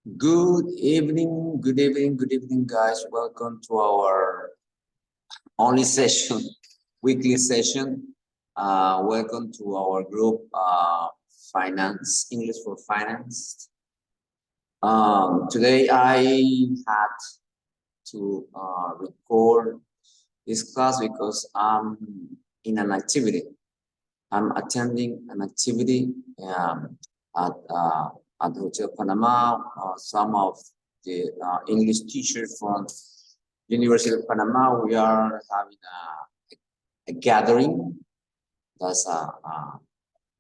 Good evening, guys. Welcome to our only session, weekly session. Welcome to our group, Finance, English for Finance. Today I had to record this class because I'm in an activity. I'm attending an activity at Hotel Panama. Some of the English teachers from University of Panama, we are having a gathering. That's a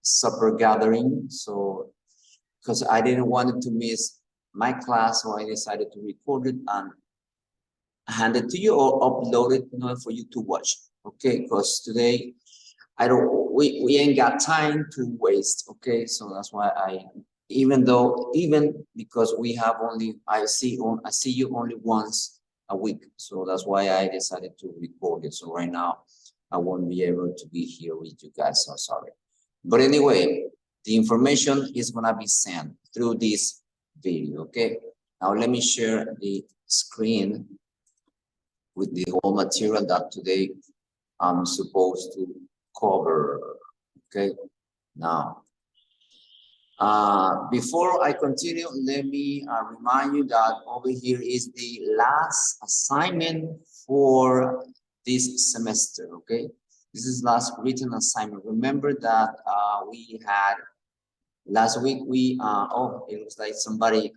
supper gathering. So, because I didn't want to miss my class, so I decided to record it and hand it to you or upload it, for you to watch. Okay, because today we ain't got time to waste. Okay, so that's why even because we have only I see you only once a week, so that's why I decided to record it. So right now I won't be able to be here with you guys, so sorry. But anyway, the information is gonna be sent through this video. Okay, now let me share the screen with the whole material that today I'm supposed to cover. Okay, now before I continue, let me remind you that over here is the last assignment for this semester. Okay, this is last written assignment. Remember that we had last week oh, it looks like somebody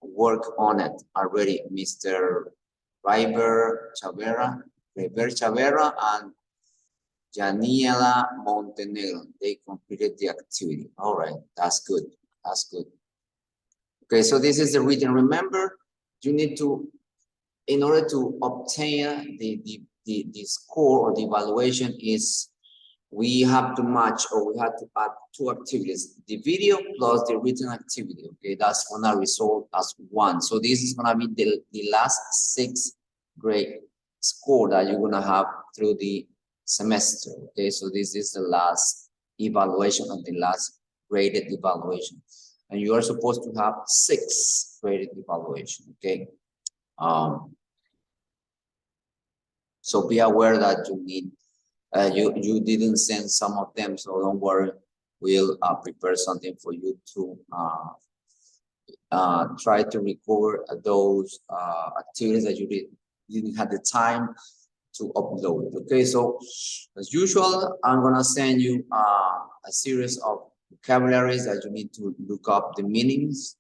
worked on it already. Mr. River Chavera and Janiela Montenegro, they completed the activity. All right, that's good. That's good. Okay, so this is the written. Remember, you need to, in order to obtain the score or the evaluation, is we have to match, or we have to add two activities: the video plus the written activity. Okay, that's gonna result as one. So this is gonna be the last 6th grade score that you're gonna have through the semester. Okay, so this is the last evaluation of the last graded evaluation, and you are supposed to have 6 graded evaluation. Okay, so be aware that you need you didn't send some of them, so don't worry, we'll prepare something for you to try to record those activities that you didn't have the time to upload. Okay, so as usual, I'm gonna send you a series of vocabularies that you need to look up the meanings.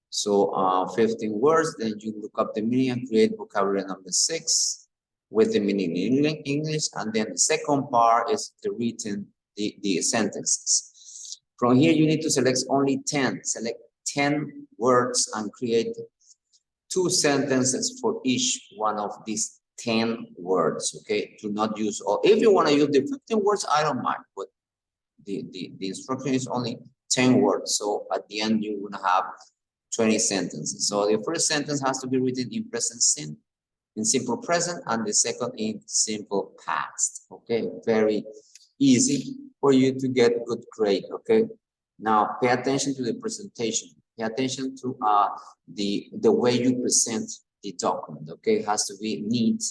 So 15 words, then you look up the meaning and create vocabulary number 6 with the meaning in English, and then the second part is the written, the sentences. From here, you need to select only 10. Select 10 words and create 2 sentences for each one of these 10 words. Okay, do not use all. If you want to use the 15 words, I don't mind, but the instruction is only 10 words. So at the end, you're gonna have 20 sentences. So the first sentence has to be written in present simple, in simple present, and the second in simple past. Okay, very easy for you to get good grade. Okay, now pay attention to the presentation. Pay attention to the way you present the document. Okay, it has to be neat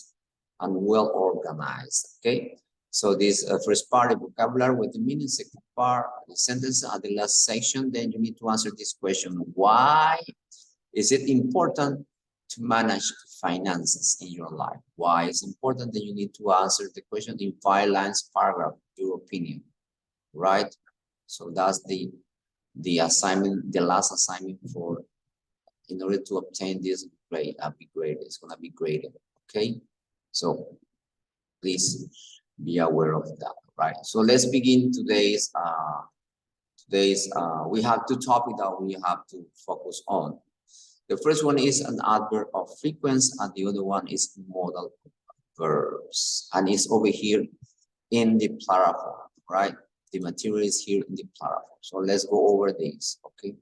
and well organized. Okay, so this first part of vocabulary with the meaning, second part the sentence, and the last section, then you need to answer this question: why is it important to manage finances in your life? Why it's important? That you need to answer the question in 5 lines, paragraph, your opinion, right? So that's the assignment, the last assignment for, in order to obtain this grade, be graded. It's gonna be graded. Okay, so please be aware of that, right? So let's begin today's we have 2 topics that we have to focus on. The first one is an adverb of frequency, and the other one is modal verbs, and it's over here in the plural form, right? The material is here in the plural form. So let's go over this. Okay,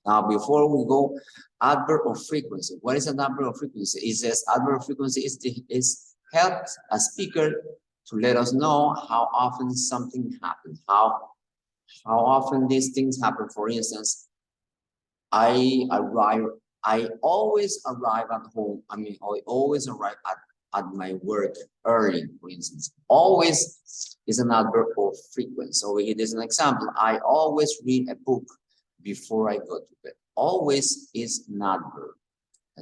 now before we go, adverb of frequency. What is an adverb of frequency? It says adverb of frequency is helps a speaker to let us know how often something happens, how often these things happen. For instance, I always arrive at home. I mean, I always arrive at my work early, for instance. Always is an adverb of frequency. So here is an example. I always read a book before I go to bed. Always is an adverb.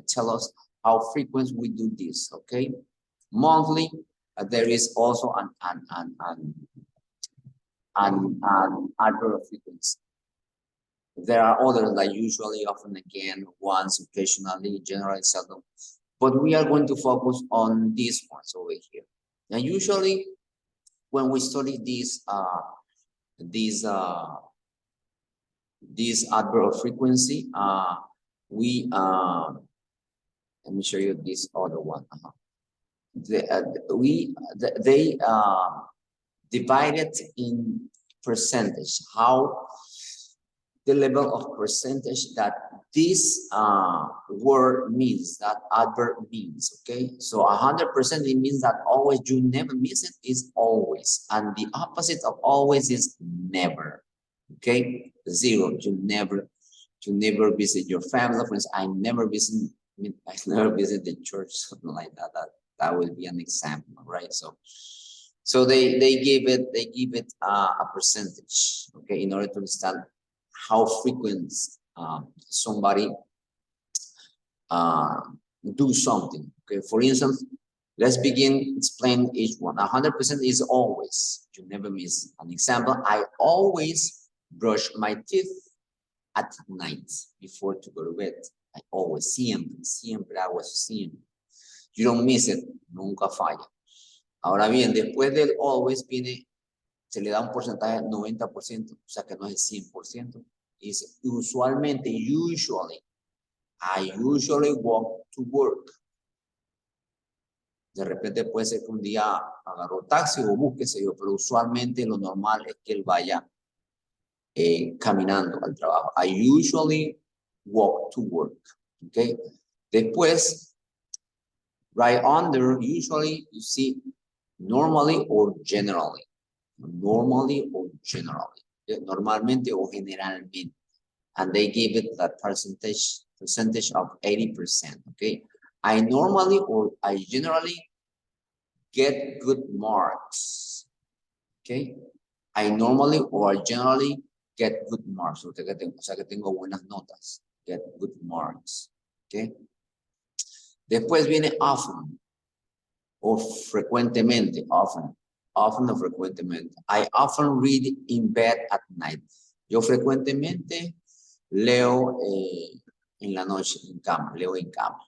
Tell us how frequent we do this, okay? Monthly, there is also an adverb of frequency. There are others like usually, often, again, once, occasionally, generally, seldom. But we are going to focus on these ones over here. Now, usually, when we study these adverb of frequency, let me show you this other one. They divide it in percentage. How the level of percentage that this word means, that adverb means, okay? So 100%, it means that always, you never miss it, is always. And the opposite of always is never, okay? 0, you never visit your family. For instance, I never visit the church, something like that. That will be an example, right? So they give it a percentage, okay, in order to understand how frequent somebody do something. Okay, for instance, let's begin explain each one. 100% is always. You never miss. An example: I always brush my teeth at night before to go to bed. I always, siempre hago eso, siempre. You don't miss it, nunca falla. Ahora bien, después del always viene, se le da un porcentaje del 90%, o sea que no es el 100%. Dice, usualmente, usually, I usually walk to work. De repente puede ser que un día agarró taxi o bus, qué sé yo, pero usualmente lo normal es que él vaya caminando al trabajo. I usually walk to work. Okay. Después, right under, usually, you see normally or generally. Normally or generally. Normalmente o generalmente. And they give it that percentage of 80%. Okay. I normally or I generally get good marks. Okay. I normally or generally get good marks. O sea que tengo buenas notas. Get good marks. Okay. Después viene often o frecuentemente. Often o frecuentemente. I often read in bed at night. Yo frecuentemente leo en la noche en cama, leo en cama.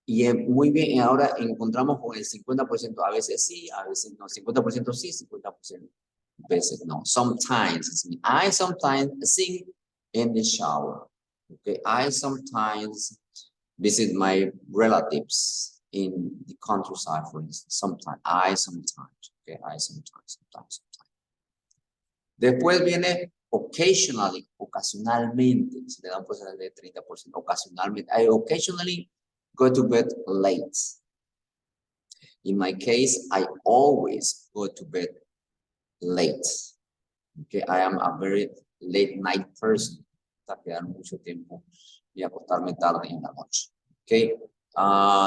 Y muy bien, ahora encontramos con el 50%, a veces sí, a veces no. 50% sí, 50% veces no. Sometimes, I sometimes sing in the shower. Okay, I sometimes visit my relatives in the countryside, for instance. Sometimes. Okay, I sometimes. Después viene occasionally, ocasionalmente. Se le da un porcentaje de 30%. Ocasionalmente. I occasionally go to bed late. In my case, I always go to bed late. Okay, I am a very late night person. Hasta quedar mucho tiempo y acostarme tarde en la noche. Okay.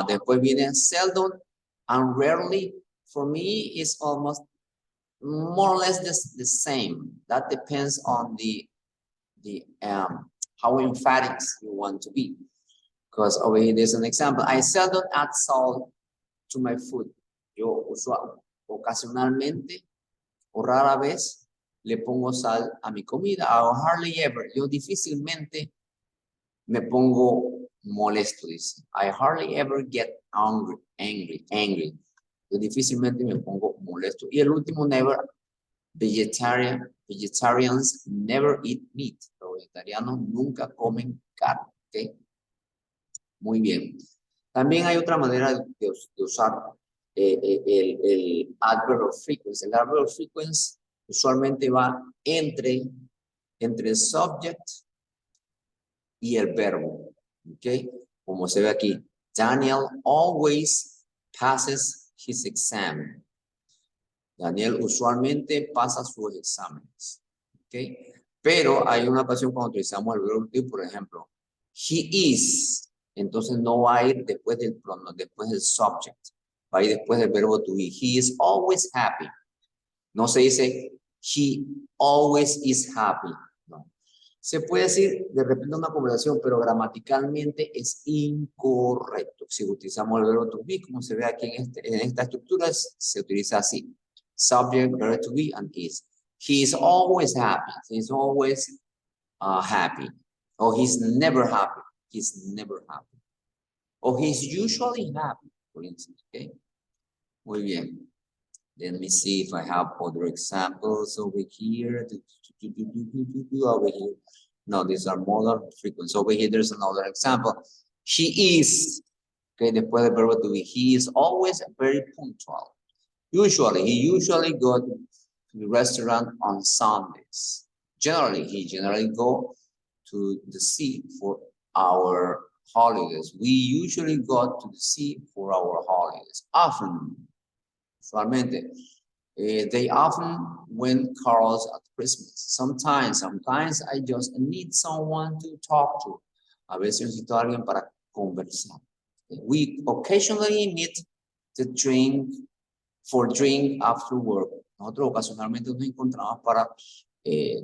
Después viene seldom and rarely. For me, it's almost more or less the same. That depends on the how emphatic you want to be. Because over here there's an example. I seldom add salt to my food. Yo ocasionalmente o rara vez le pongo sal a mi comida. Or hardly ever. Yo difícilmente me pongo molesto, dice. I hardly ever get angry. Yo difícilmente me pongo molesto. Y el último, never. Vegetarians never eat meat. Los vegetarianos nunca comen carne. ¿Okay? Muy bien. También hay otra manera de usar el adverb of frequency. El adverb of frequency usualmente va entre el subject y el verbo. ¿Okay? Como se ve aquí. Daniel always passes his exam. Daniel usualmente pasa sus exámenes. ¿Okay? Pero hay una ocasión cuando utilizamos el verbo to be, por ejemplo, he is, entonces no va a ir después del pronombre, después del subject, va a ir después del verbo to be. He is always happy. No se dice he always is happy. No. Se puede decir de repente una conversación, pero gramaticalmente es incorrecto. Si utilizamos el verbo to be, como se ve aquí en esta estructura, se utiliza así. Subject, verb to be, and is. He is always happy. He is always happy. Or he's never happy. He's never happy. Or he's usually happy, for instance. Okay. Muy bien. Let me see if I have other examples over here. Over here. No, these are modal frequency. Over here, there's another example. He is. Okay, después del verbo to be. He is always very punctual. He usually go to the restaurant on Sundays. He generally go to the sea for our holidays. We usually go to the sea for our holidays. Often, usualmente. They often win carols at Christmas. Sometimes I just need someone to talk to. A veces necesito a alguien para conversar. We occasionally meet to drink after work. Nosotros ocasionalmente nos encontramos para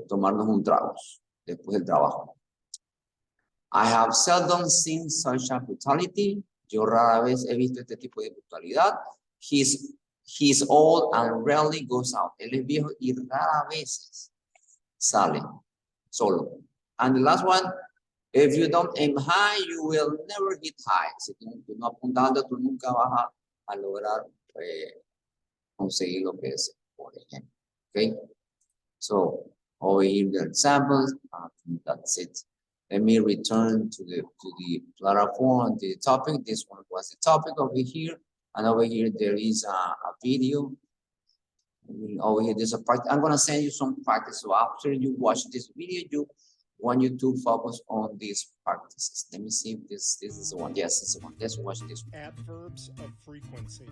tomarnos un trago después del trabajo. I have seldom seen such a brutality. Yo rara vez he visto este tipo de brutalidad. He's old and rarely goes out. Él es viejo y rara veces sale solo. And the last one, if you don't aim high, you will never hit high. Si tú no apuntas alto, tú nunca vas a lograr conseguir lo que es, por ejemplo. Okay? So, over here the examples, that's it. Let me return to the platform, the topic. This one was the topic over here. And over here, there is a video. Over here, there's a practice. I'm going to send you some practice. So after you watch this video, I want you to focus on these practices. Let me see if this is the one. Yes, this is the one. Let's watch this one. Adverbs of frequency.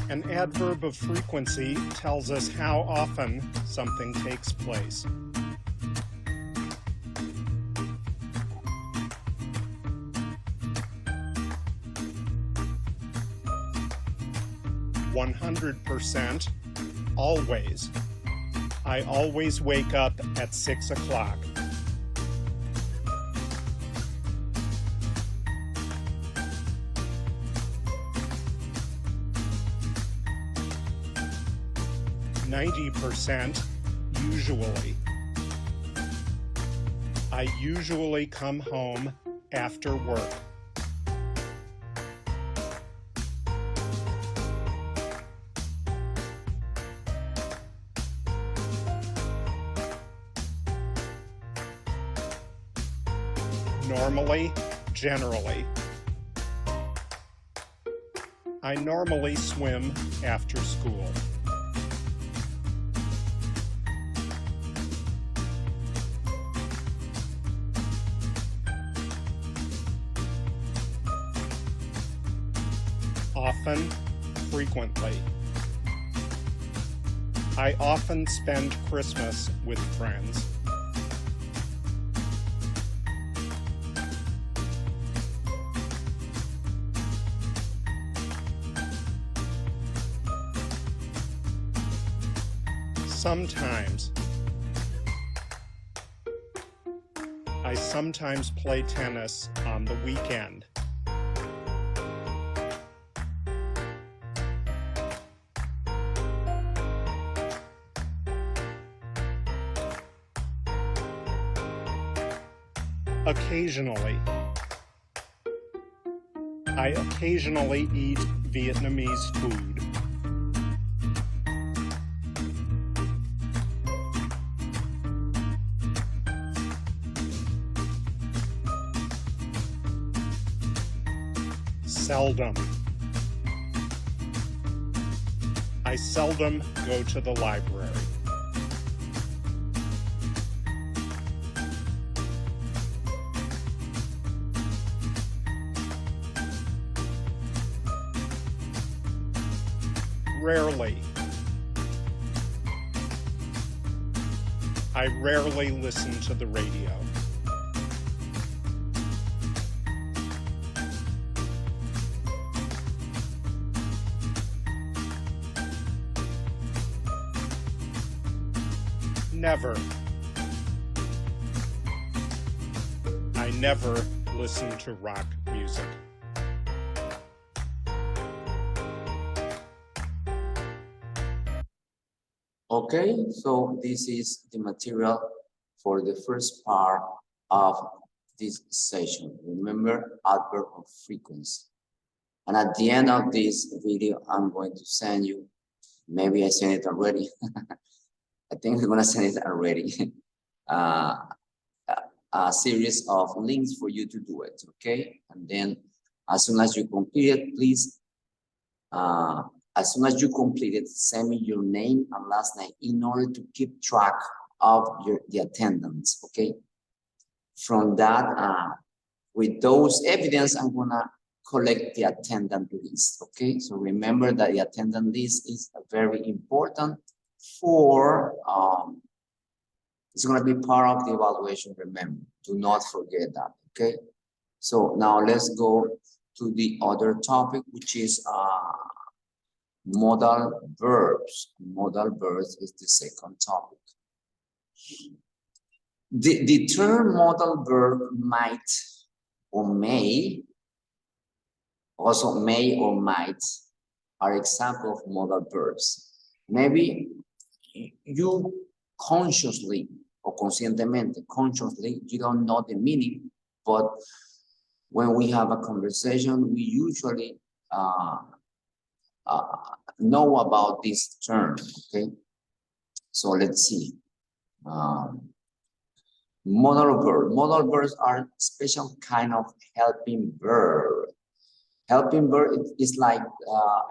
An adverb of frequency tells us how often something takes place. %, always. I always wake up at 6 o'clock. %, usually. I usually come home after work. Normally, generally. I normally swim after school. Often, frequently. I often spend Christmas with friends. Sometimes. I sometimes play tennis on the weekend. Occasionally. I occasionally eat Vietnamese food. Seldom. I seldom go to the library. Rarely. I rarely listen to the radio. Never. I never listen to rock music. Okay, so this is the material for the first part of this session. Remember, adverb of frequency. And at the end of this video, I'm going to send you, maybe I sent it already. I think I'm gonna send it already. A series of links for you to do it, okay? And then as soon as you complete it, please, as soon as you complete it, send me your name and last name in order to keep track of the attendance, okay? From that, with those evidence, I'm gonna collect the attendance list, okay? So remember that the attendance list is very important for, it's gonna be part of the evaluation, remember, do not forget that, okay? So now let's go to the other topic, which is modal verbs. Modal verbs is the second topic. The term modal verb might or may, also may or might, are examples of modal verbs. Maybe you consciously or conscientemente, consciously, you don't know the meaning, but when we have a conversation, we usually know about this term, okay? So let's see. Modal verb. Modal verbs are special kind of helping verb. Helping verb is like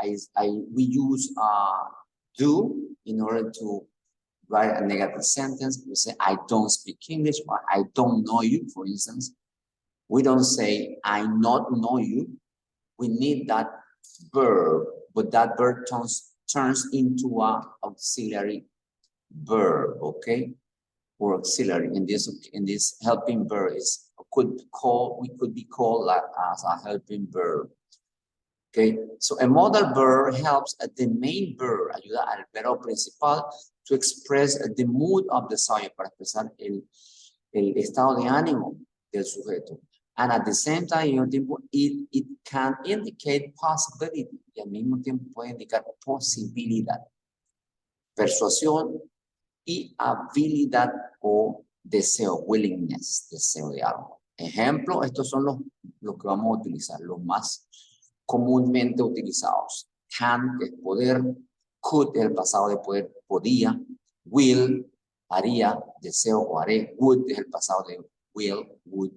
we use do in order to write a negative sentence. We say I don't speak English or I don't know you, for instance. We don't say I not know you. We need that verb, but that verb turns into a auxiliary verb, okay? Or auxiliary in this helping verb is we could be called like as a helping verb. Okay, so a modal verb helps the main verb, ayuda al verbo principal to express the mood of the subject, para expresar el estado de ánimo del sujeto. And at the same time, it can indicate possibility, y al mismo tiempo puede indicar posibilidad, persuasión y habilidad o deseo, willingness, deseo de algo. Ejemplo, estos son los que vamos a utilizar, los más comúnmente utilizados. Can, que es poder, could, el pasado de poder, podía, will, haría, deseo o haré, would, es el pasado de will, would,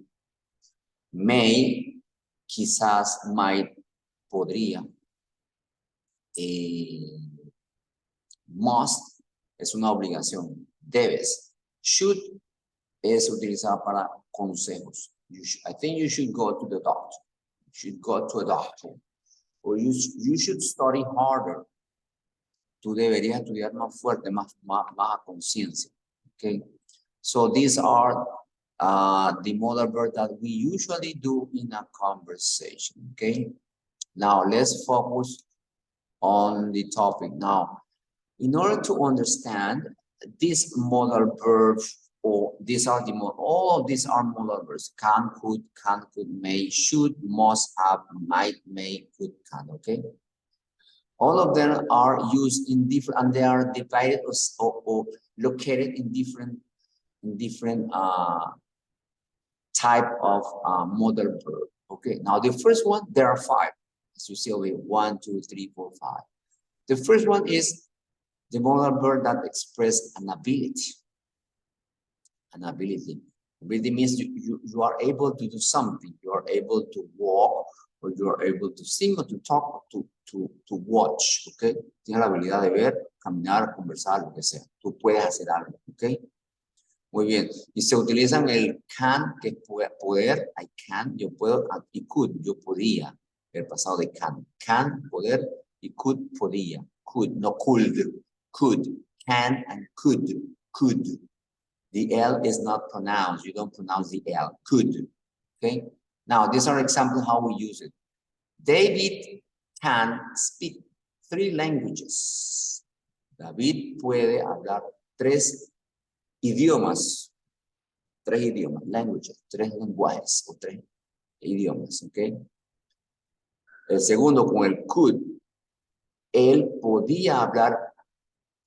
may, quizás, might, podría, must, es una obligación, debes, should, es utilizada para consejos. I think you should go to the doctor. You should go to a doctor. Or you should study harder. Tú deberías estudiar más fuerte, más a conciencia. Okay? So these are the modal verbs that we usually do in a conversation. Okay? Now let's focus on the topic. Now, in order to understand these modal verbs, or these are all of these are modal verbs. Can, could, may, should, must, have, might, may, could, can, okay? All of them are used in different, and they are divided or located in different type of modal verb. Okay, now the first one, there are 5. As you see over here, 1, 2, 3, 4, 5. The first one is the modal verb that express an ability. An ability. Ability means you are able to do something. You are able to walk, or you are able to sing, or to talk, or to watch. Okay. Tienes la habilidad de ver, caminar, conversar, lo que sea. Tú puedes hacer algo. Okay. Muy bien. Y se utilizan el can, que es poder. I can, yo puedo, y could, yo podía. El pasado de can. Can, poder, y could, podía. Could, no could. Could. Can and could. Could. The L is not pronounced. You don't pronounce the L. Could. Okay. Now, these are examples how we use it. David can speak 3 languages. David puede hablar 3 idiomas. 3 idiomas, languages, 3 lenguajes o 3 idiomas, ¿ok? El segundo, con el could, él podía hablar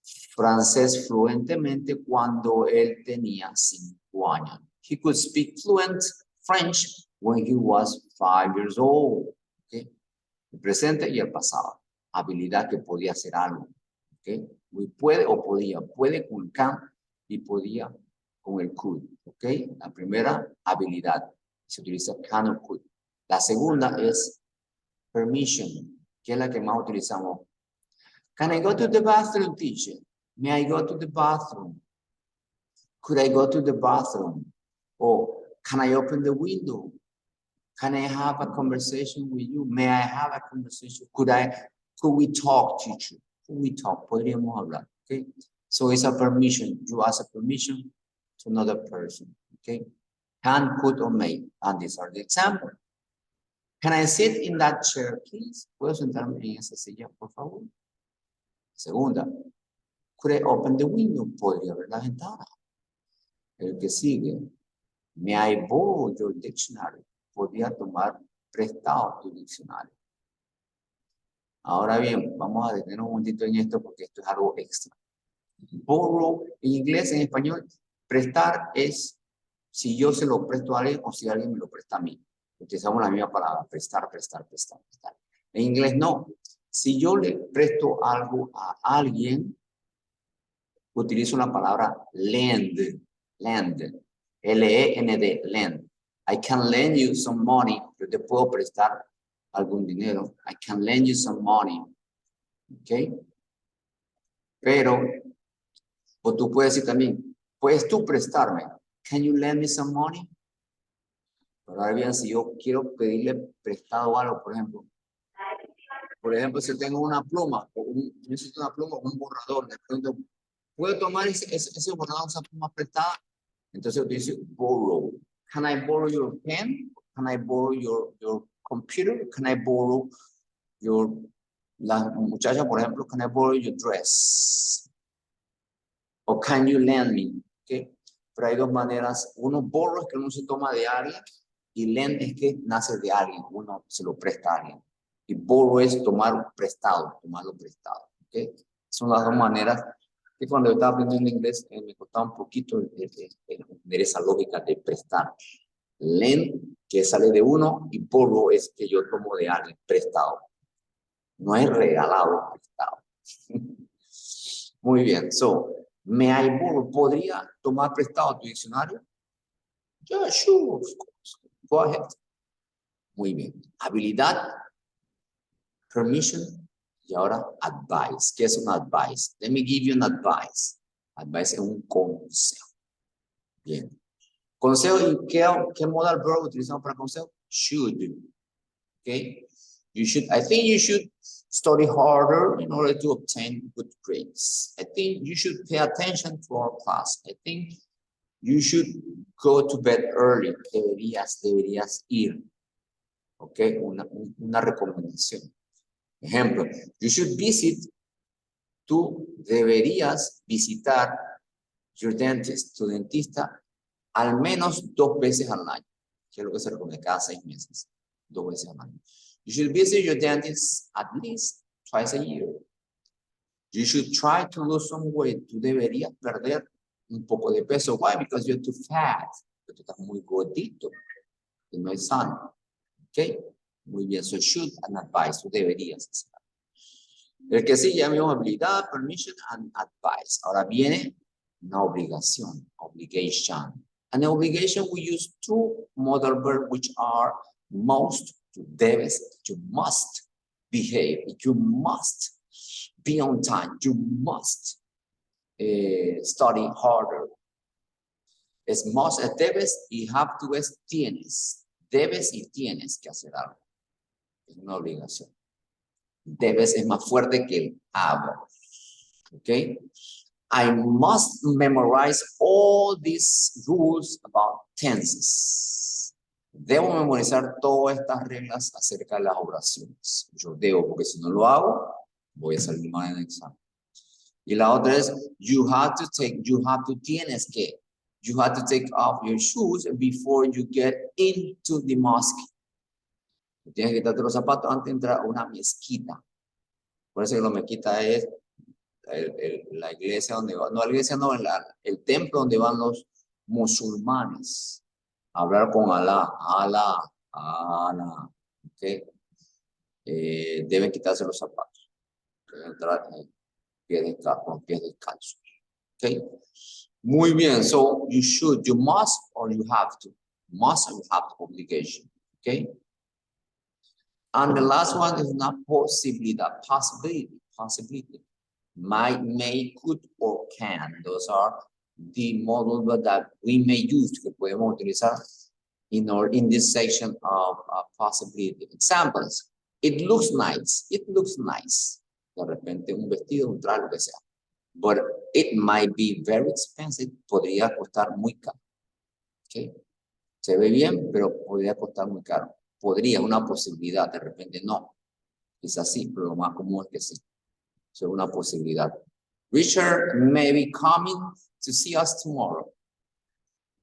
francés fluentemente cuando él tenía 5 años. He could speak fluent French when he was 5 years old, ¿ok? El presente y el pasado. Habilidad que podía hacer algo, ¿ok? Puede o podía. Puede con el can y podía con el could, ¿ok? La primera, habilidad. Se utiliza can o could. La segunda es permission, que es la que más utilizamos. Can I go to the bathroom, teacher? May I go to the bathroom? Could I go to the bathroom? Or can I open the window? Can I have a conversation with you? May I have a conversation? Could we talk, teacher? Could we talk? Podríamos hablar, okay? So it's a permission. You ask a permission to another person, okay? Can, could, or may. And these are the examples. Can I sit in that chair, please? ¿Puedo sentarme en esa silla, por favor? Segunda. Could I open the window? Podría abrir la ventana. El que sigue. May I borrow your dictionary? Podría tomar prestado tu diccionario. Ahora bien, vamos a detener un momentito en esto porque esto es algo extra. Borrow, en inglés, en español, prestar es si yo se lo presto a alguien o si alguien me lo presta a mí. Utilizamos la misma palabra, prestar, prestar, prestar, prestar. En inglés no. Si yo le presto algo a alguien, utilizo la palabra lend, lend, L-E-N-D, lend. I can lend you some money. Yo te puedo prestar algún dinero. I can lend you some money. ¿Ok? Pero, o tú puedes decir también, ¿puedes tú prestarme? Can you lend me some money? Pero ahora bien, si yo quiero pedirle prestado algo, por ejemplo, si tengo una pluma, o necesito una pluma o un borrador, de pronto, ¿puedo tomar ese borrador, esa pluma prestada? Entonces dice borrow. Can I borrow your pen? Can I borrow your computer? Can I borrow la muchacha, por ejemplo, can I borrow your dress? O can you lend me? ¿Okay? Pero hay 2 maneras. Uno, borrow es que uno se toma de alguien y lend es que nace de alguien. Uno se lo presta a alguien. Y borrow es tomar prestado, tomarlo prestado. ¿Okay? Son las 2 maneras. Que cuando yo estaba aprendiendo inglés me costaba un poquito entender esa lógica de prestar. Lend, que sale de uno, y borrow es que yo tomo de alguien prestado. No es regalado, prestado. Muy bien. So, may I borrow? ¿Podría tomar prestado tu diccionario? Yeah, sure, of course. Go ahead. Muy bien. Habilidad, permission, y ahora advice. ¿Qué es un advice? Let me give you an advice. Advice es un consejo. Bien. Consejo, ¿y qué modal verb utilizamos para consejo? Should. Okay. You should, I think you should study harder in order to obtain good grades. I think you should pay attention to our class. I think you should go to bed early. Deberías ir. Okay. Una recomendación. Ejemplo, you should visit, tú deberías visitar your dentist, tu dentista, al menos 2 veces al año, que es lo que se recomienda cada 6 meses, 2 veces al año. You should visit your dentist at least twice a year. You should try to lose some weight. Tú deberías perder un poco de peso. Why? Because you're too fat. Porque tú estás muy gordito. Y no es sano. Okay. Muy bien, so should and advice, tú deberías hacer. El que sigue, llamamos habilidad, permission and advice. Ahora viene una obligación, obligation. An obligation, we use 2 modal verbs which are must, tú debes, you must behave, you must be on time, you must study harder. Es must, es debes, y have to es tienes. Debes y tienes que hacer algo. Es una obligación. Debes es más fuerte que el have. ¿Ok? I must memorize all these rules about tenses. Debo memorizar todas estas reglas acerca de las oraciones. Yo debo, porque si no lo hago, voy a salir mal en el examen. Y la otra es, you have to take off your shoes before you get into the mosque. Tienes que quitarte los zapatos antes de entrar a una mezquita. Por eso que la mezquita es la iglesia donde va, no la iglesia, no, el templo donde van los musulmanes a hablar con Alá, ¿ok? Deben quitarse los zapatos, deben entrar con pies descalzos, ¿ok? Muy bien, so you should, you must, or you have to. Must or you have to, obligation, ¿ok? And the last one is not posibilidad, possibility. Might, may, could, or can. Those are the models that we may use, que podemos utilizar in this section of possibility. Examples. It looks nice. It looks nice. De repente un vestido, un traje, lo que sea. But it might be very expensive. Podría costar muy caro. Okay. Se ve bien, pero podría costar muy caro. Podría, una posibilidad. De repente no. Quizás sí, pero lo más común es que sí. Es una posibilidad. Richard may be coming to see us tomorrow.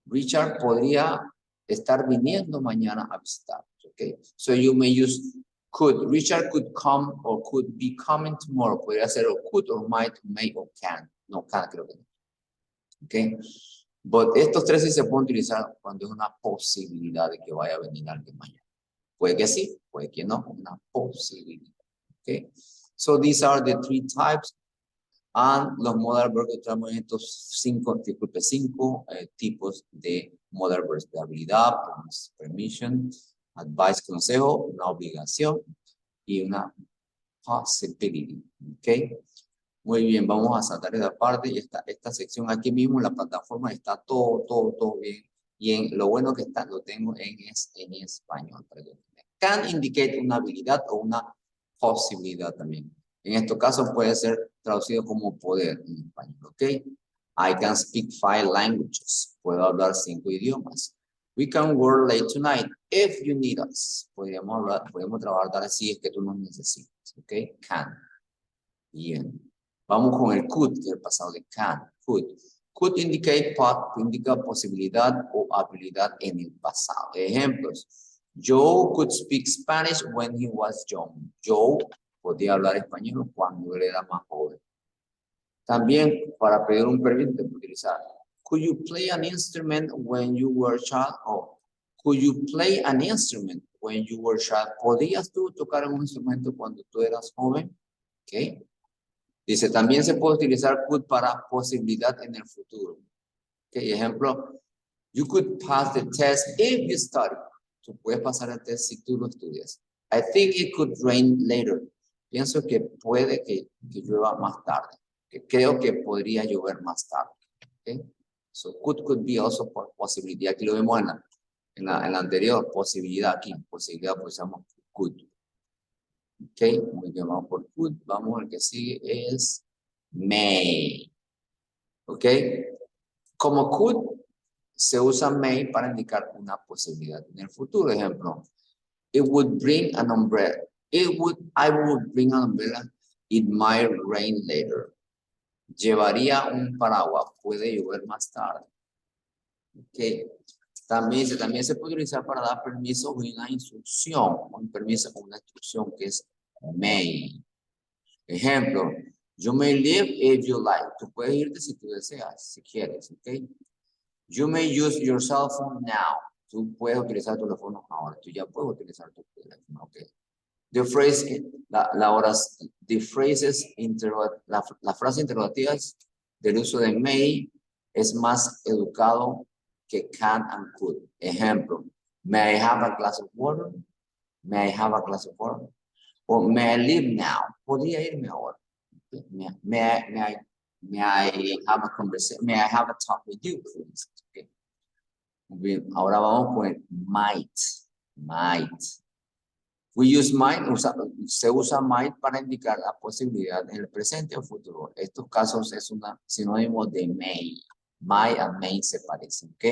Richard podría estar viniendo mañana a visitar. Okay, so you may use could. Richard could come or could be coming tomorrow. Podría ser o could or might, may or can. No, can creo que no. Okay, but estos tres sí se pueden utilizar cuando es una posibilidad de que vaya a venir alguien mañana. Puede que sí, puede que no, una posibilidad. Okay. So these are the three types, and los modal verbs que tenemos en estos cinco tipos de modal verbs: de habilidad, permission, advice, consejo, una obligación y una possibility. Okay. Muy bien, vamos a saltar esa parte y esta sección aquí mismo en la plataforma está todo bien. Y lo bueno que está, lo tengo en español. Can indicate una habilidad o una posibilidad también. En este caso puede ser traducido como poder en español, ¿ok? I can speak 5 languages. Puedo hablar 5 idiomas. We can work late tonight if you need us. Podemos trabajar si es que tú nos necesitas, ¿ok? Can. Bien. Vamos con el could, que es el pasado de can. Could. Could indica posibilidad o habilidad en el pasado. Ejemplos. Joe could speak Spanish when he was young. Joe podía hablar español cuando él era más joven. También para pedir un permiso te puede utilizar. Could you play an instrument when you were a child? Oh, could you play an instrument when you were a child? ¿Podías tú tocar un instrumento cuando tú eras joven? Okay. Dice, también se puede utilizar could para posibilidad en el futuro. Okay. Ejemplo, you could pass the test if you study. Tú puedes pasar el test si tú lo estudias. I think it could rain later. Pienso que puede que llueva más tarde. Que creo que podría llover más tarde. Okay. So could be also por posibilidad. Aquí lo vemos en la anterior. Posibilidad aquí. Posibilidad pues usamos could. Ok, muy bien, vamos por could. Vamos al que sigue es may. Ok. Como could se usa may para indicar una posibilidad en el futuro. Ejemplo, it would bring an umbrella. I would bring an umbrella. It might rain later. Llevaría un paraguas. Puede llover más tarde. Okay. También se puede utilizar para dar permiso o una instrucción. Un permiso o una instrucción que es may. Ejemplo, you may leave if you like. Tú puedes irte si tú deseas, si quieres. Okay. You may use your cell phone now. Tú puedes utilizar tu teléfono ahora. Tú ya puedes utilizar tu teléfono. Okay. The phrase, las frases interrogativas del uso de may es más educado que can and could. Ejemplo, may I have a glass of water? May I have a glass of water? Or may I leave now? Podría irme ahora. May I have a conversation? May I have a talk with you, for instance? Okay. Bien, ahora vamos con el might. Might. We use might, se usa might para indicar la posibilidad en el presente o futuro. Estos casos es un sinónimo de may. Might and may se parecen, ¿ok?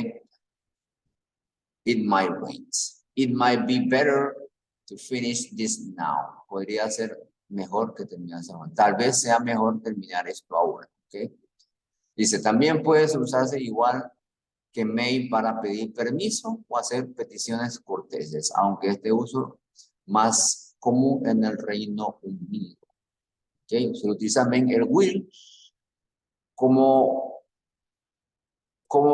It might rain. It might be better to finish this now. Podría ser mejor que terminar esa ahora. Tal vez sea mejor terminar esto ahora, ¿ok? Dice, también puede usarse igual que may para pedir permiso o hacer peticiones corteses, aunque este uso más común en el Reino Unido. ¿Okay? Se utiliza también el will como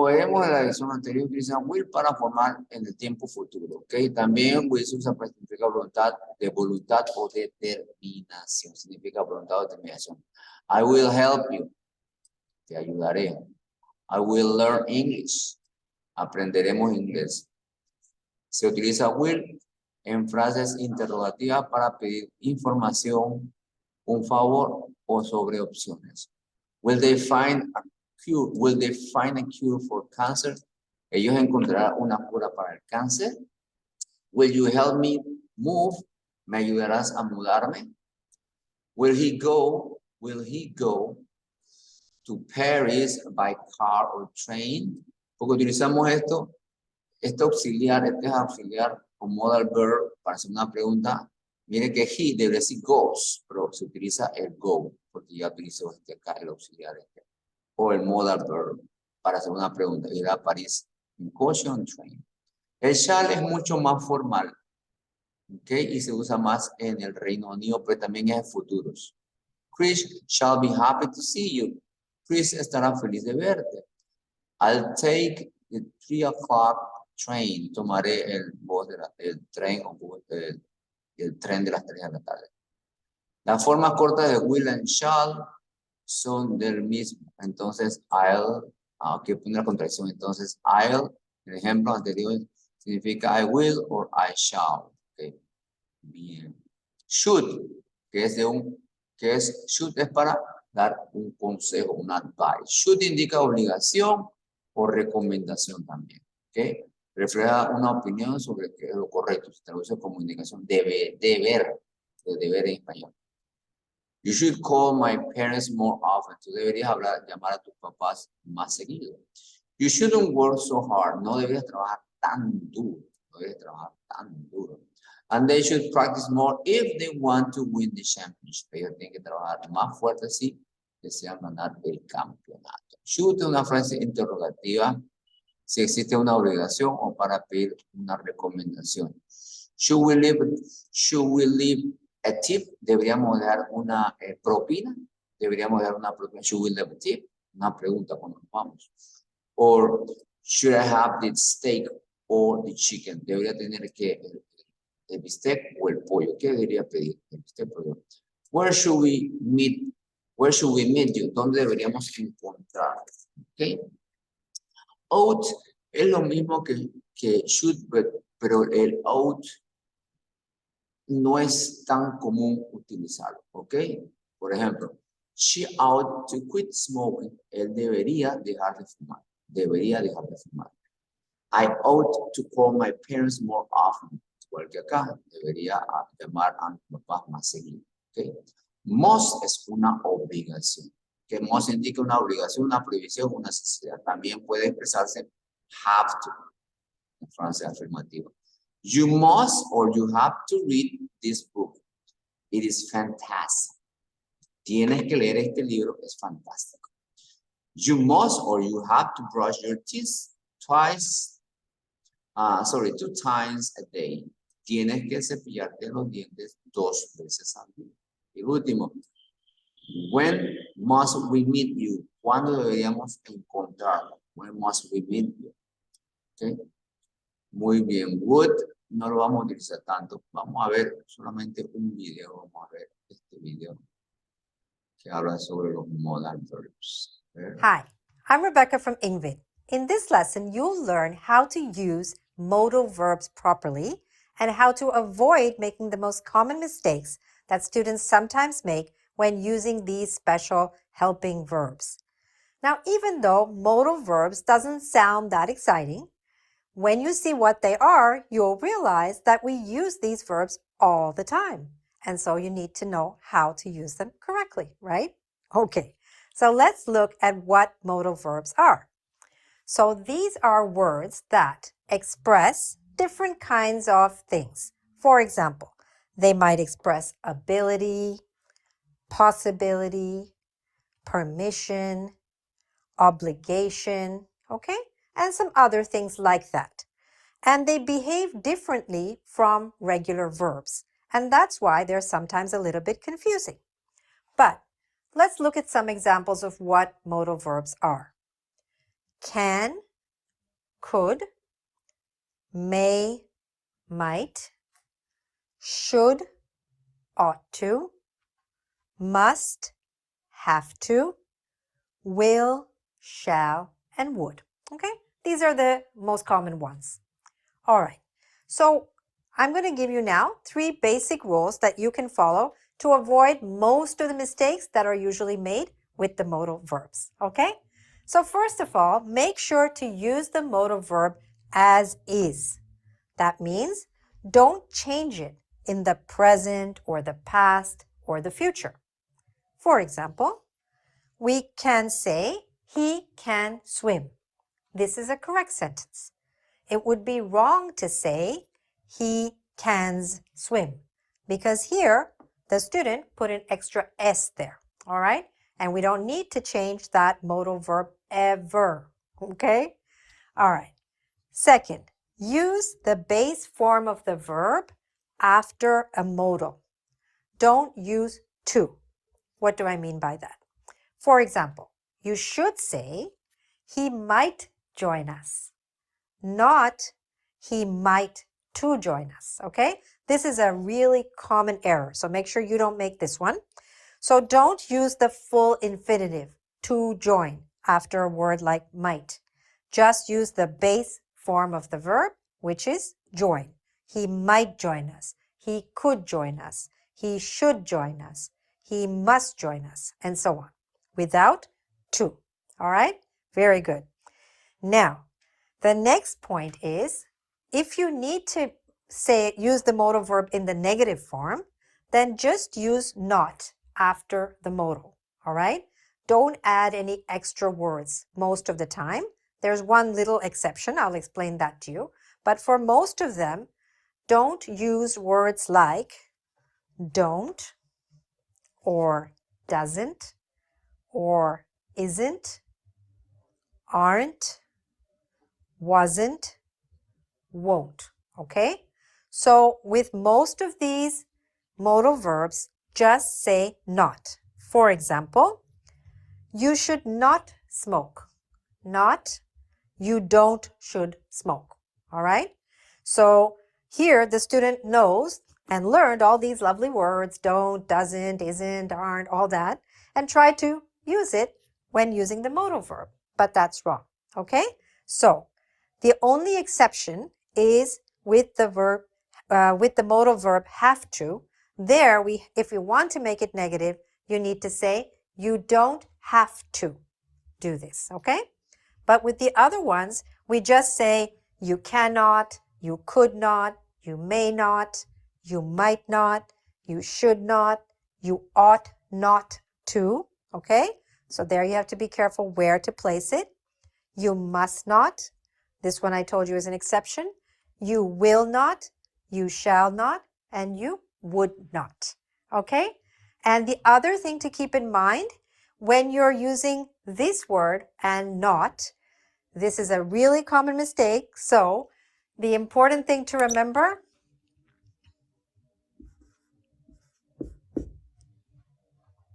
veremos en la lección anterior, utiliza will para formar en el tiempo futuro. ¿Okay? También will se usa para significar voluntad o determinación. Significa voluntad o determinación. I will help you. Te ayudaré. I will learn English. Aprenderemos inglés. Se utiliza will en frases interrogativas para pedir información, un favor o sobre opciones. Will they find a cure? Will they find a cure for cancer? Ellos encontrarán una cura para el cáncer. Will you help me move? ¿Me ayudarás a mudarme? Will he go to Paris by car or train? Porque utilizamos este es auxiliar con modal verb para hacer una pregunta. Mire que he debería decir goes, pero se utiliza el go, porque ya utilizó acá el auxiliar o el modal verb para hacer una pregunta. Ir a París en coche o en train. El shall es mucho más formal, ¿ok? Y se usa más en el Reino Unido, pero también es en futuros. Chris shall be happy to see you. Chris estará feliz de verte. I'll take the 3 o'clock train. Tomaré el tren o el tren de las 3 de la tarde. Las formas cortas de will and shall son del mismo. Entonces, I'll, aquí pone la contracción. Entonces, I'll, el ejemplo anterior, significa I will or I shall. Okay. Bien. Should, should es para dar un consejo, un advice. Should indica obligación o recomendación también. ¿Okay? Refleja una opinión sobre qué es lo correcto. Se traduce como indicación deber en español. You should call my parents more often. Tú deberías llamar a tus papás más seguido. You shouldn't work so hard. No deberías trabajar tan duro. No deberías trabajar tan duro. And they should practice more if they want to win the championship. Ellos tienen que trabajar más fuerte si desean ganar el campeonato. Should es una frase interrogativa si existe una obligación o para pedir una recomendación. Should we leave a tip? Deberíamos dar una propina. Deberíamos dar una propina. Should we leave a tip? Una pregunta cuando nos vamos. Or should I have the steak or the chicken? Debería tener que el bistec o el pollo. ¿Qué debería pedir? El bistec o el pollo. Where should we meet? Where should we meet you? ¿Dónde deberíamos encontrar? Okay. Ought es lo mismo que should, pero el ought no es tan común utilizarlo, ¿ok? Por ejemplo, she ought to quit smoking. Él debería dejar de fumar. Debería dejar de fumar. I ought to call my parents more often. Igual que acá, debería llamar a mis papás más seguido, ¿ok? Must es una obligación. Que must indica una obligación, una prohibición, una necesidad. También puede expresarse have to, en frase afirmativa. You must or you have to read this book. It is fantastic. Tienes que leer este libro, es fantástico. You must or you have to brush your teeth 2 times a day. Tienes que cepillarte los dientes 2 veces al día. Y último, when must we meet you? ¿Cuándo deberíamos encontrarlo? When must we meet you? Okay. Muy bien. Would no lo vamos a utilizar tanto. Vamos a ver solamente un video. Vamos a ver este video que habla sobre los modal verbs. Hi, I'm Rebecca from Ingvid. In this lesson, you'll learn how to use modal verbs properly and how to avoid making the most common mistakes that students sometimes make when using these special helping verbs. Now, even though modal verbs doesn't sound that exciting, when you see what they are, you'll realize that we use these verbs all the time. And so you need to know how to use them correctly, right? Okay, so let's look at what modal verbs are. So these are words that express different kinds of things. For example, they might express ability, possibility, permission, obligation, okay? And some other things like that. And they behave differently from regular verbs. And that's why they're sometimes a little bit confusing. But let's look at some examples of what modal verbs are. Can, could, may, might, should, ought to, must, have to, will, shall, and would. Okay? These are the most common ones. All right. So I'm going to give you now 3 basic rules that you can follow to avoid most of the mistakes that are usually made with the modal verbs. Okay? So first of all, make sure to use the modal verb as is. That means don't change it in the present or the past or the future. For example, we can say, he can swim. This is a correct sentence. It would be wrong to say, he cans swim, because here the student put an extra S there, all right? And we don't need to change that modal verb ever, okay? All right. Second, use the base form of the verb after a modal. Don't use to. What do I mean by that? For example, you should say, he might join us, not he might to join us, okay? This is a really common error, so make sure you don't make this one. So don't use the full infinitive, to join, after a word like might. Just use the base form of the verb, which is join. He might join us. He could join us. He should join us. He must join us, and so on, without to. All right? Very good. Now, the next point is, if you need to use the modal verb in the negative form, then just use not after the modal. All right? Don't add any extra words most of the time. There's one little exception. I'll explain that to you. But for most of them, don't use words like don't, or doesn't, or isn't, aren't, wasn't, won't. Okay? So with most of these modal verbs, just say not. For example, you should not smoke. Not, you don't should smoke. All right? So here the student knows and learned all these lovely words, don't, doesn't, isn't, aren't, all that, and try to use it when using the modal verb. But that's wrong. Okay? So the only exception is with the verb, with the modal verb have to. There, if we want to make it negative, you need to say you don't have to do this. Okay? But with the other ones, we just say you cannot, you could not, you may not, you might not, you should not, you ought not to. Okay? So there you have to be careful where to place it. You must not. This one I told you is an exception. You will not, you shall not, and you would not. Okay? And the other thing to keep in mind, when you're using this word and not, this is a really common mistake. So the important thing to remember,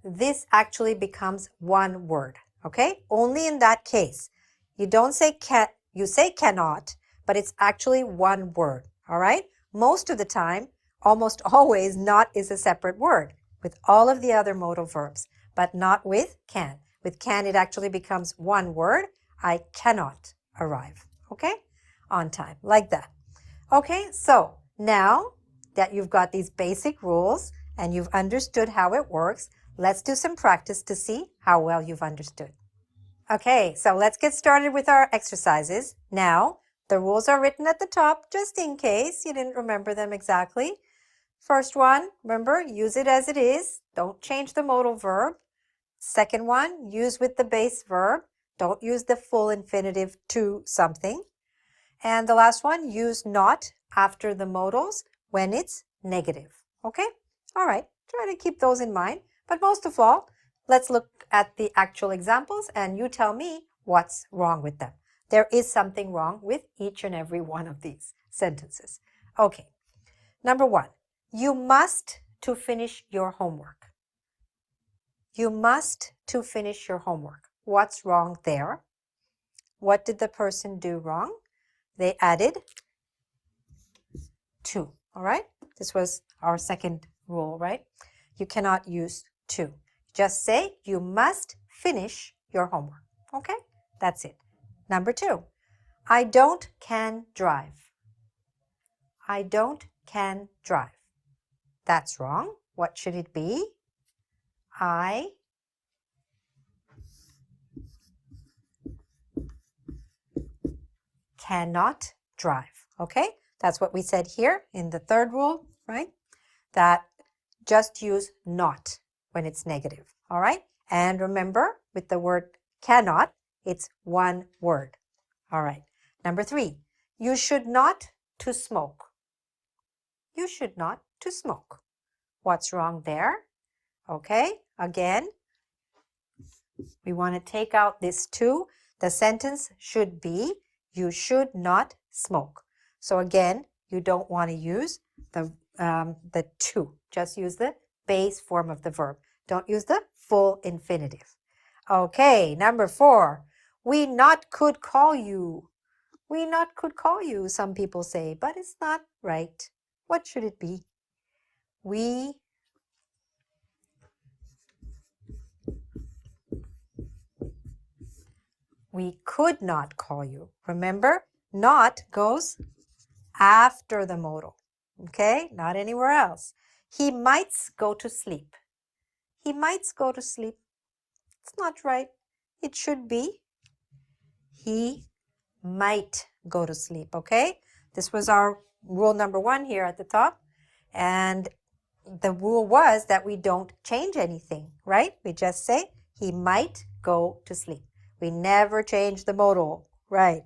this actually becomes one word. Okay? Only in that case. You don't say can, you say cannot, but it's actually one word. All right? Most of the time, almost always, not is a separate word with all of the other modal verbs, but not with can. With can, it actually becomes one word. I cannot arrive. Okay? On time, like that. Okay, so now that you've got these basic rules and you've understood how it works, let's do some practice to see how well you've understood. Okay, so let's get started with our exercises. Now, The rules are written at the top just in case you didn't remember them exactly. First one, remember, use it as it is. Don't change the modal verb. Second one, use with the base verb. Don't use the full infinitive to something. And the last one, use not after the modals when it's negative. Okay? All right. Try to keep those in mind. But most of all, let's look at the actual examples and you tell me what's wrong with them. There is something wrong with each and every one of these sentences. Okay. Number one, you must to finish your homework. You must to finish your homework. What's wrong there? What did the person do wrong? They added to. All right? This was our second rule, right? You cannot use to. Just say you must finish your homework. Okay? That's it. Number two, I don't can drive. I don't can drive. That's wrong. What should it be? I cannot drive. Okay? That's what we said here in the third rule, right? That just use not when it's negative. All right? And remember, with the word cannot, it's one word. All right. Number three, you should not to smoke. You should not to smoke. What's wrong there? Okay, again, we want to take out this to. The sentence should be, you should not smoke. So again, you don't want to use the to. Just use the base form of the verb. Don't use the full infinitive. Okay, number four, we not could call you. We not could call you, some people say, but it's not right. What should it be? We could not call you. Remember, not goes after the modal. Okay, not anywhere else. He might go to sleep. He might go to sleep. It's not right. It should be he might go to sleep. Okay, this was our rule number one here at the top. And the rule was that we don't change anything, right? We just say he might go to sleep. We never change the modal, right?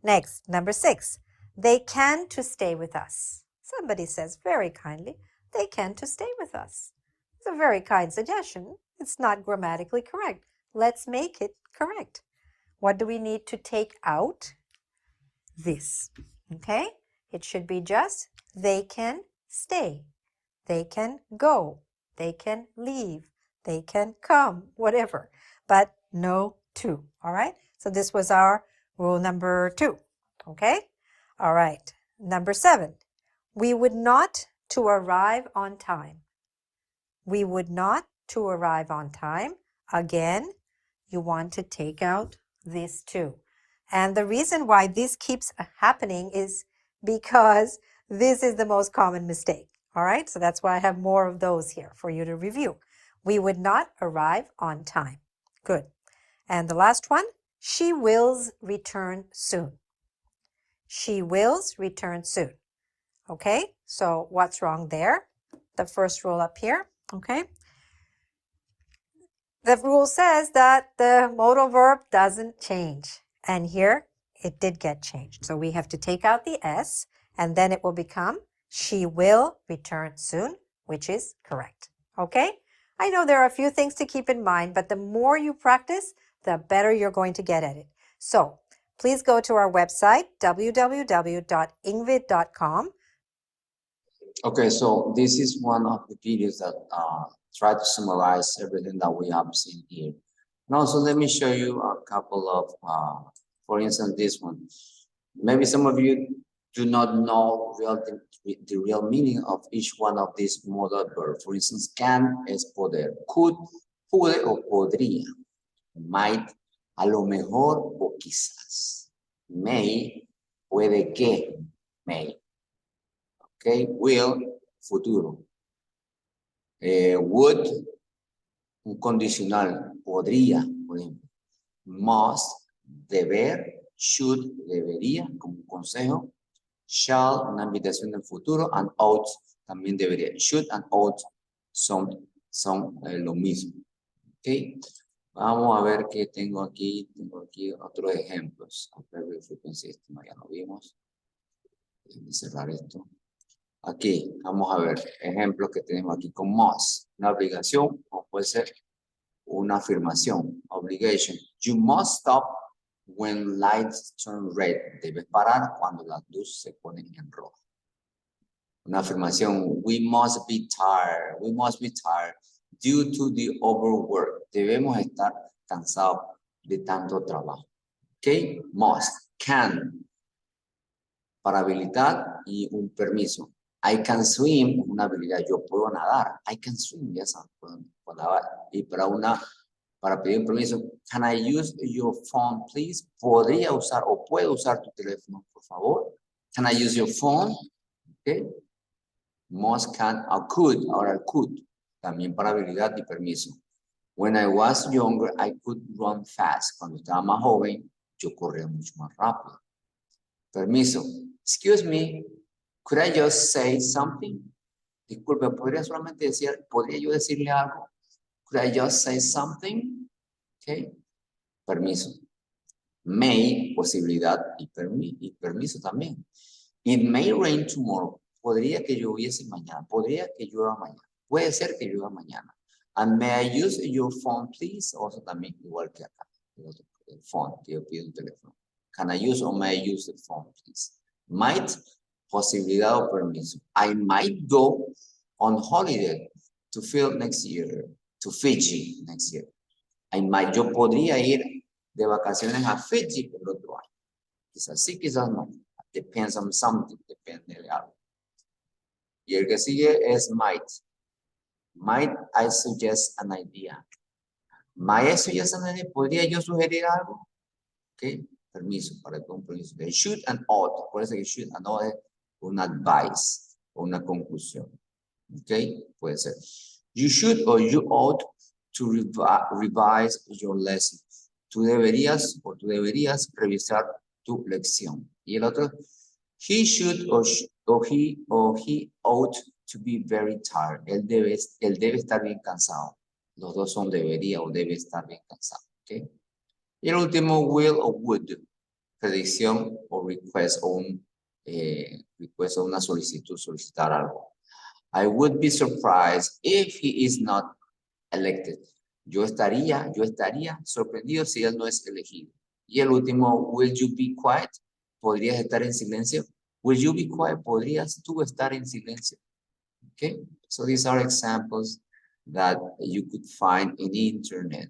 Next, number six, they can to stay with us. Somebody says very kindly, they can to stay with us. It's a very kind suggestion. It's not grammatically correct. Let's make it correct. What do we need to take out? This, okay? It should be just they can stay. They can go. They can leave. They can come, whatever. But no to, all right? So this was our rule number two, okay? All right, number seven. We would not to arrive on time. We would not to arrive on time. Again, you want to take out this too. And the reason why this keeps happening is because this is the most common mistake. All right, so that's why I have more of those here for you to review. We would not arrive on time. Good. And the last one, she wills return soon. She wills return soon. Okay, so what's wrong there? The first rule up here, okay? The rule says that the modal verb doesn't change. And here it did get changed. So we have to take out the S and then it will become she will return soon, which is correct. Okay? I know there are a few things to keep in mind, but the more you practice, the better you're going to get at it. So please go to our website, www.ingvid.com. Okay, so this is one of the videos that try to summarize everything that we have seen here. And also let me show you a couple of, for instance, this one. Maybe some of you do not know the real meaning of each one of these modal verbs. For instance, can es poder, could, pude o podría, might, a lo mejor o quizás, may, puede que, may. Okay, will, futuro. Would, un condicional, podría, por ejemplo. Must, deber, should, debería, como un consejo. Shall, una invitación del futuro. And ought, también debería. Should and ought son lo mismo. ¿Ok? Vamos a ver qué tengo aquí. Tengo aquí otros ejemplos. Adverbial frequency, ya lo vimos. Déjenme cerrar esto. Aquí, vamos a ver ejemplos que tenemos aquí con must. Una obligación o puede ser una afirmación. Obligation. You must stop when lights turn red. Debes parar cuando las luces se ponen en rojo. Una afirmación. We must be tired. We must be tired due to the overwork. Debemos estar cansados de tanto trabajo. Ok. Must. Can. Para habilidad y un permiso. I can swim, una habilidad, yo puedo nadar. I can swim, ya saben, puedo nadar. Y para pedir un permiso, can I use your phone, please? ¿Podría usar o puedo usar tu teléfono, por favor? Can I use your phone? Okay. Must, can, or could, ahora could. También para habilidad y permiso. When I was younger, I could run fast. Cuando estaba más joven, yo corría mucho más rápido. Permiso. Excuse me, could I just say something? Disculpe, ¿podría yo decirle algo? Could I just say something? Okay. Permiso. May, posibilidad y permiso también. It may rain tomorrow. Podría que lloviese mañana. Podría que llueva mañana. Puede ser que llueva mañana. And may I use your phone, please? Also también igual que acá. El phone, que yo pido un teléfono. Can I use or may I use the phone, please? Might, posibilidad o permiso. I might go on holiday to Fiji next year. Yo podría ir de vacaciones a Fiji el otro año. Quizás sí, quizás no. Depends on something, depende de algo. Y el que sigue es might. Might I suggest an idea? Might I suggest an idea? ¿Podría yo sugerir algo? Ok. Permiso, para que un permiso. De should and ought. Por eso que should and ought es un advice o una conclusión. Ok, puede ser. You should or you ought to revise your lesson. Tú deberías o tú deberías revisar tu lección. Y el otro, he should or he ought to be very tired. Él debe estar bien cansado. Los dos son debería o debe estar bien cansado. Ok. Y el último, will o would, predicción o request o request o una solicitud, solicitar algo. I would be surprised if he is not elected. Yo estaría sorprendido si él no es elegido. Y el último, will you be quiet? ¿Podrías estar en silencio? Will you be quiet? ¿Podrías tú estar en silencio? Okay, so these are examples that you could find in the internet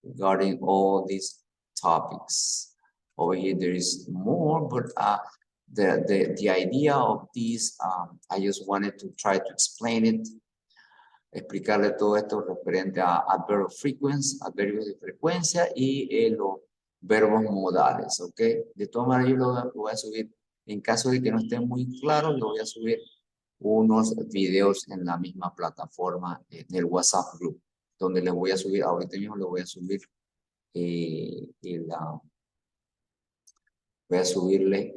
regarding all these topics. Over here there is more, but the idea of these, I just wanted to try to explain it, explicarle todo esto referente a adverbios de frecuencia y los verbos modales, ¿ok? De todas maneras yo lo voy a subir, en caso de que no esté muy claro, lo voy a subir unos videos en la misma plataforma del WhatsApp Group, donde les voy a subir, ahorita mismo les voy a subir voy a subirle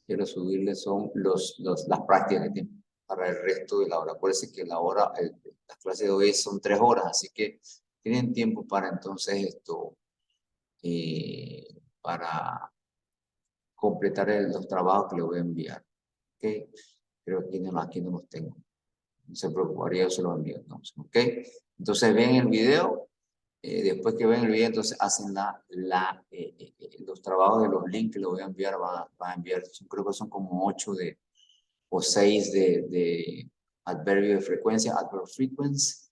quiero subirle son las prácticas que tengo para el resto de la hora. Acuérdense que las clases de hoy son 3 horas, así que tienen tiempo para entonces para completar los trabajos que les voy a enviar. ¿Okay? Pero aquí no los tengo. No se preocuparía, yo se los envío entonces. ¿Ok? Entonces ven el video. Después que ven el video, entonces hacen los trabajos de los links que les voy a enviar. Va a enviar, creo que son como 8 o 6 de adverbio de frecuencia, adverb frequency.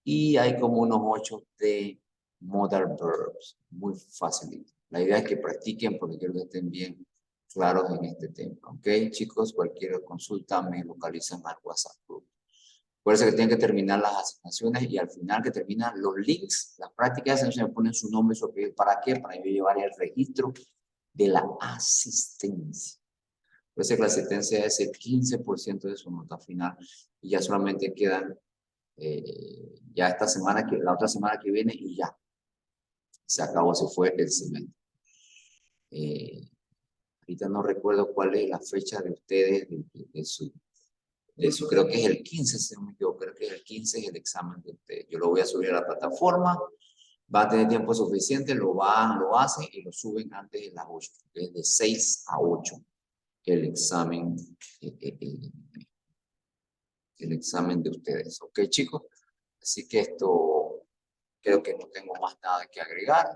Y hay como unos 8 de modal verbs. Muy fácil. La idea es que practiquen porque quiero que estén bien claros en este tema. ¿Ok, chicos? Cualquier consulta me localizan al WhatsApp Group. Por eso que tienen que terminar las asignaciones y al final que terminan los links, las prácticas, se me ponen su nombre y su apellido. ¿Para qué? Para yo llevar el registro de la asistencia. Por eso que la asistencia es el 15% de su nota final y ya solamente quedan ya la otra semana que viene y ya. Se acabó, se fue el semestre. Ahorita no recuerdo cuál es la fecha de ustedes, de su, creo que es el 15, si no me equivoco, creo que es el 15 es el examen de ustedes. Yo lo voy a subir a la plataforma, va a tener tiempo suficiente, lo hacen y lo suben antes de las 8, que es de 6 a 8 el examen, el examen de ustedes, ¿ok, chicos? Así que esto, creo que no tengo más nada que agregar.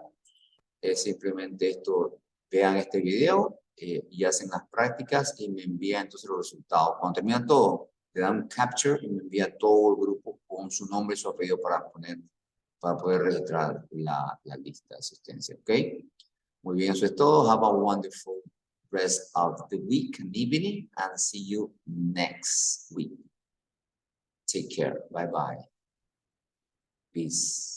Simplemente esto, vean este video y hacen las prácticas y me envían entonces los resultados. Cuando terminan todo, le dan un capture y me envía todo el grupo con su nombre y su apellido para poder registrar la lista de asistencia, ¿ok? Muy bien, eso es todo. Have a wonderful rest of the week and evening and see you next week. Take care. Bye bye. Peace.